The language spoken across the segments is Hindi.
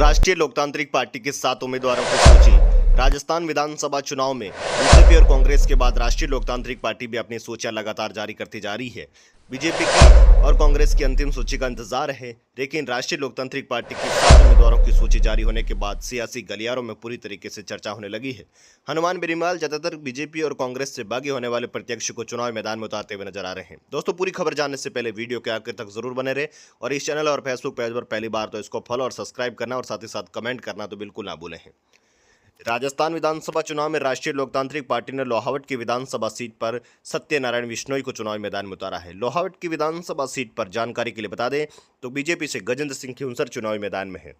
राष्ट्रीय लोकतांत्रिक पार्टी के 7 उम्मीदवारों की सूची। राजस्थान विधानसभा चुनाव में बीजेपी और कांग्रेस के बाद राष्ट्रीय लोकतांत्रिक पार्टी भी अपनी सूचियां लगातार जारी करती जा रही है। बीजेपी की और कांग्रेस की अंतिम सूची का इंतजार है, लेकिन राष्ट्रीय लोकतांत्रिक पार्टी की 7 उम्मीदवारों की सूची जारी होने के बाद सियासी गलियारों में पूरी तरीके से चर्चा होने लगी है। हनुमान बेनीवाल ज्यादातर बीजेपी और कांग्रेस से बागी होने वाले प्रत्याशी को चुनाव मैदान में उतारते हुए नजर आ रहे हैं। दोस्तों, पूरी खबर जानने से पहले वीडियो के आखिर तक जरूर बने रहे और इस चैनल और फेसबुक पेज पर पहली बार तो इसको फॉलो और सब्सक्राइब करना और साथ ही साथ कमेंट करना तो बिल्कुल ना भूलें। राजस्थान विधानसभा चुनाव में राष्ट्रीय लोकतांत्रिक पार्टी ने लोहावट की विधानसभा सीट पर सत्यनारायण बिश्नोई को चुनाव मैदान में उतारा है। लोहावट की विधानसभा सीट पर जानकारी के लिए बता दें तो बीजेपी से गजेंद्र सिंह खिंवसर चुनावी मैदान में है।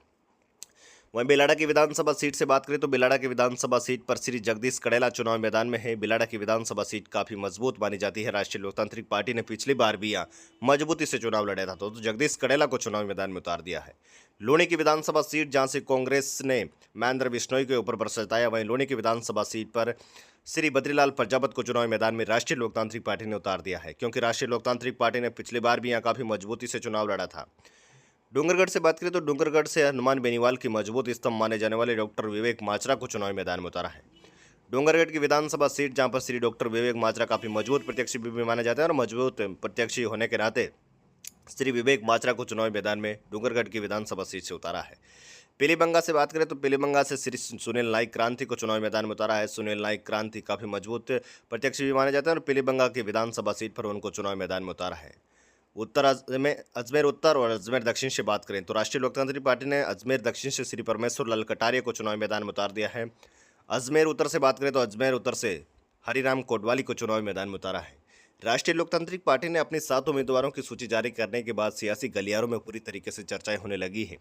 वहीं बेलाड़ा की विधानसभा सीट से बात करें तो बेलाड़ा की विधानसभा सीट पर श्री जगदीश कड़ेला चुनाव मैदान में है। बेलाड़ा की विधानसभा सीट काफी मजबूत मानी जाती है। राष्ट्रीय लोकतांत्रिक पार्टी ने पिछली बार भी यहाँ मजबूती से चुनाव लड़ा था, तो जगदीश कड़ेला को चुनाव मैदान में उतार दिया है। लूणी की विधानसभा सीट जहां से कांग्रेस ने महेंद्र बिश्नोई के ऊपर भरोसा जताया, वहीं लूणी की विधानसभा सीट पर श्री बद्रीलाल प्रजापत को चुनाव मैदान में राष्ट्रीय लोकतांत्रिक पार्टी ने उतार दिया है, क्योंकि राष्ट्रीय लोकतांत्रिक पार्टी ने पिछली बार भी यहाँ काफी मजबूती से चुनाव लड़ा था। डूंगरगढ़ से बात करें तो डूंगरगढ़ से हनुमान बेनीवाल की मजबूत स्तंभ माने जाने वाले डॉक्टर विवेक माचरा को चुनावी मैदान में उतारा है। डूंगरगढ़ की विधानसभा सीट जहां पर श्री डॉक्टर विवेक माचरा काफी मजबूत प्रत्याशी भी माने जाते हैं और मजबूत प्रत्याशी होने के नाते श्री विवेक माचरा को चुनावी मैदान में डूंगरगढ़ की विधानसभा सीट से उतारा है। पीलीबंगा से बात करें तो पीलीबंगा से श्री सुनील नाइक क्रांति को चुनावी मैदान में उतारा है। सुनील नाइक क्रांति काफी मजबूत प्रत्याशी भी माने जाते हैं और पीलीबंगा की विधानसभा सीट पर उनको चुनावी मैदान में उतारा है। अजमेर उत्तर और अजमेर दक्षिण से बात करें तो राष्ट्रीय लोकतांत्रिक पार्टी ने अजमेर दक्षिण से श्री परमेश्वर लाल कटारिया को चुनावी मैदान में उतार दिया है। अजमेर उत्तर से बात करें तो अजमेर उत्तर से हरिराम कोटवाली को चुनावी मैदान में उतारा है। राष्ट्रीय लोकतांत्रिक पार्टी ने अपनी 7 उम्मीदवारों की सूची जारी करने के बाद सियासी गलियारों में पूरी तरीके से चर्चाएं होने लगी है।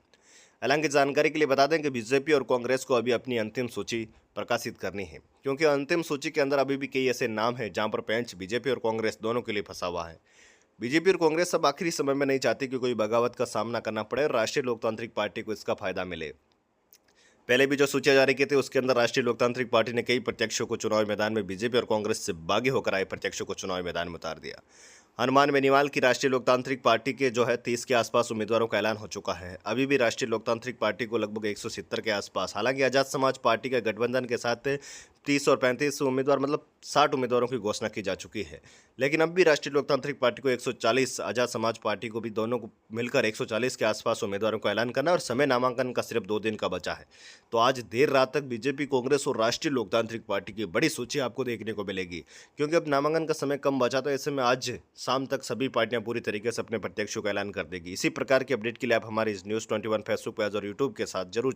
हालांकि जानकारी के लिए बता दें कि बीजेपी और कांग्रेस को अभी अपनी अंतिम सूची प्रकाशित करनी है, क्योंकि अंतिम सूची के अंदर अभी भी कई ऐसे नाम हैं जहां पर पेंच बीजेपी और कांग्रेस दोनों के लिए फंसा हुआ है। बीजेपी और कांग्रेस अब आखिरी समय में नहीं चाहती कि कोई बगावत का सामना करना पड़े और राष्ट्रीय लोकतांत्रिक पार्टी को इसका फायदा मिले। पहले भी जो सूचियां जारी की थी उसके अंदर राष्ट्रीय लोकतांत्रिक पार्टी ने कई प्रत्याशियों को चुनावी मैदान में बीजेपी और कांग्रेस से बागी होकर आए प्रत्याशियों को चुनावी मैदान में उतार दिया। हनुमान बेनीवाल की राष्ट्रीय लोकतांत्रिक पार्टी के जो है 30 के आसपास उम्मीदवारों का ऐलान हो चुका है। अभी भी राष्ट्रीय लोकतांत्रिक पार्टी को लगभग 170 के आसपास, हालांकि आजाद समाज पार्टी के गठबंधन के साथ 30 और 35 उम्मीदवार मतलब 60 उम्मीदवारों की घोषणा की जा चुकी है। लेकिन अब भी राष्ट्रीय लोकतांत्रिक पार्टी को 140, आजाद समाज पार्टी को भी दोनों को मिलकर 140 के आसपास उम्मीदवारों को ऐलान करना और समय नामांकन का सिर्फ 2 दिन का बचा है। तो आज देर रात तक बीजेपी, कांग्रेस और राष्ट्रीय लोकतांत्रिक पार्टी की बड़ी सूची आपको देखने को मिलेगी, क्योंकि अब नामांकन का समय कम बचा, तो ऐसे में आज शाम तक सभी पार्टियां पूरी तरीके से अपने प्रत्याशियों का ऐलान कर देगी। इसी प्रकार की अपडेट के लिए आप हमारे इस न्यूज़ 21 फेसबुक पेज और यूट्यूब के साथ जरूर